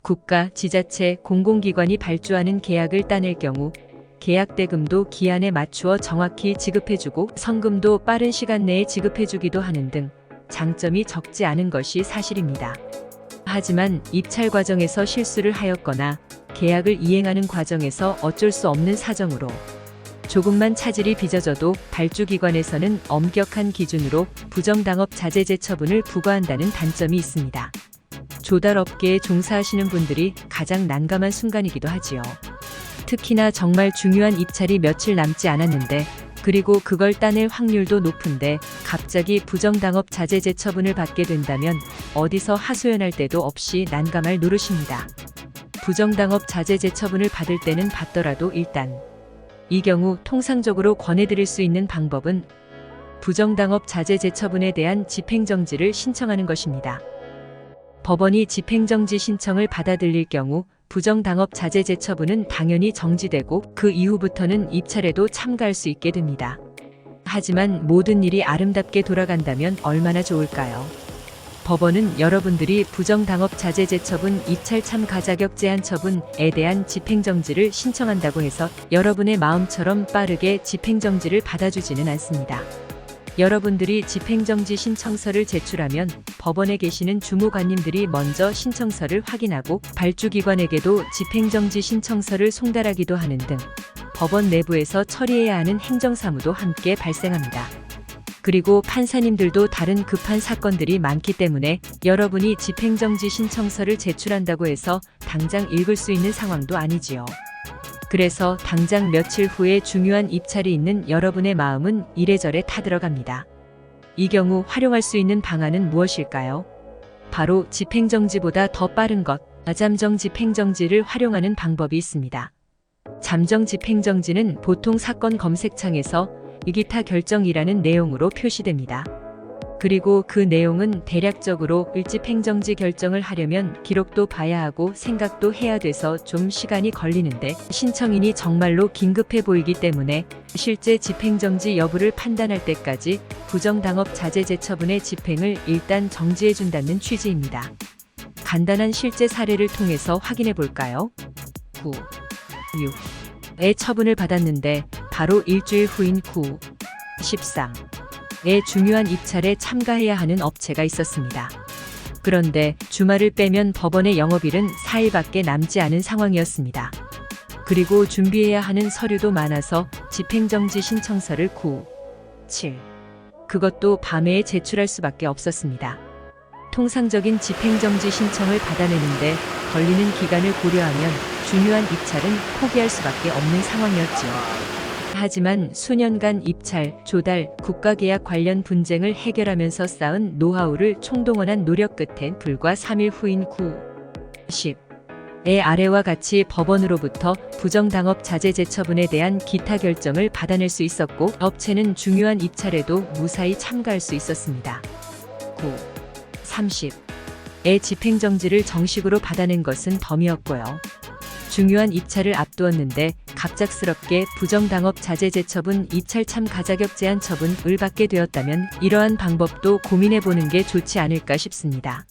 국가, 지자체, 공공기관이 발주하는 계약을 따낼 경우 계약 대금도 기한에 맞추어 정확히 지급해주고 성금도 빠른 시간 내에 지급해주기도 하는 등 장점이 적지 않은 것이 사실입니다. 하지만 입찰 과정에서 실수를 하였거나 계약을 이행하는 과정에서 어쩔 수 없는 사정으로 조금만 차질이 빚어져도 발주기관에서는 엄격한 기준으로 부정당업 자제제 처분을 부과한다는 단점이 있습니다. 조달업계에 종사하시는 분들이 가장 난감한 순간이기도 하지요. 특히나 정말 중요한 입찰이 며칠 남지 않았는데 그리고 그걸 따낼 확률도 높은데 갑자기 부정당업 자제제 처분을 받게 된다면 어디서 하소연할 데도 없이 난감할 노릇입니다. 부정당업 자제제 처분을 받을 때는 받더라도 일단 이 경우 통상적으로 권해드릴 수 있는 방법은 부정당업 자제제 처분에 대한 집행정지를 신청하는 것입니다. 법원이 집행정지 신청을 받아들일 경우 부정당업 자제제 처분은 당연히 정지되고 그 이후부터는 입찰에도 참가할 수 있게 됩니다. 하지만 모든 일이 아름답게 돌아간다면 얼마나 좋을까요? 법원은 여러분들이 부정당업 자제제 처분, 입찰 참가 자격 제한 처분에 대한 집행정지를 신청한다고 해서 여러분의 마음처럼 빠르게 집행정지를 받아주지는 않습니다. 여러분들이 집행정지 신청서를 제출하면 법원에 계시는 주무관님들이 먼저 신청서를 확인하고 발주기관에게도 집행정지 신청서를 송달하기도 하는 등 법원 내부에서 처리해야 하는 행정사무도 함께 발생합니다. 그리고 판사님들도 다른 급한 사건들이 많기 때문에 여러분이 집행정지 신청서를 제출한다고 해서 당장 읽을 수 있는 상황도 아니지요. 그래서 당장 며칠 후에 중요한 입찰이 있는 여러분의 마음은 이래저래 타들어갑니다. 이 경우 활용할 수 있는 방안은 무엇일까요? 바로 집행정지보다 더 빠른 것, 잠정 집행정지를 활용하는 방법이 있습니다. 잠정 집행정지는 보통 사건 검색창에서 기타 결정이라는 내용으로 표시됩니다. 그리고 그 내용은 대략적으로 집행정지 결정을 하려면 기록도 봐야 하고 생각도 해야 돼서 좀 시간이 걸리는데 신청인이 정말로 긴급해 보이기 때문에 실제 집행정지 여부를 판단할 때까지 부정당업 자제제 처분의 집행을 일단 정지해준다는 취지입니다. 간단한 실제 사례를 통해서 확인해 볼까요? 9, 6의 처분을 받았는데 바로 일주일 후인 9, 13의 중요한 입찰에 참가해야 하는 업체가 있었습니다. 그런데 주말을 빼면 법원의 영업일은 4일밖에 남지 않은 상황이었습니다. 그리고 준비해야 하는 서류도 많아서 집행정지 신청서를 9, 7, 그것도 밤에 제출할 수밖에 없었습니다. 통상적인 집행정지 신청을 받아내는데 걸리는 기간을 고려하면 중요한 입찰은 포기할 수밖에 없는 상황이었지요. 하지만 수년간 입찰, 조달, 국가계약 관련 분쟁을 해결하면서 쌓은 노하우를 총동원한 노력 끝엔 불과 3일 후인 9, 10의 아래와 같이 법원으로부터 부정당업 자제제 처분에 대한 기타 결정을 받아낼 수 있었고 업체는 중요한 입찰에도 무사히 참가할 수 있었습니다. 9, 30의 집행정지를 정식으로 받아낸 것은 덤이었고요. 중요한 입찰을 앞두었는데 갑작스럽게 부정당업 자제제 처분, 입찰 참가 자격 제한 처분을 받게 되었다면 이러한 방법도 고민해보는 게 좋지 않을까 싶습니다.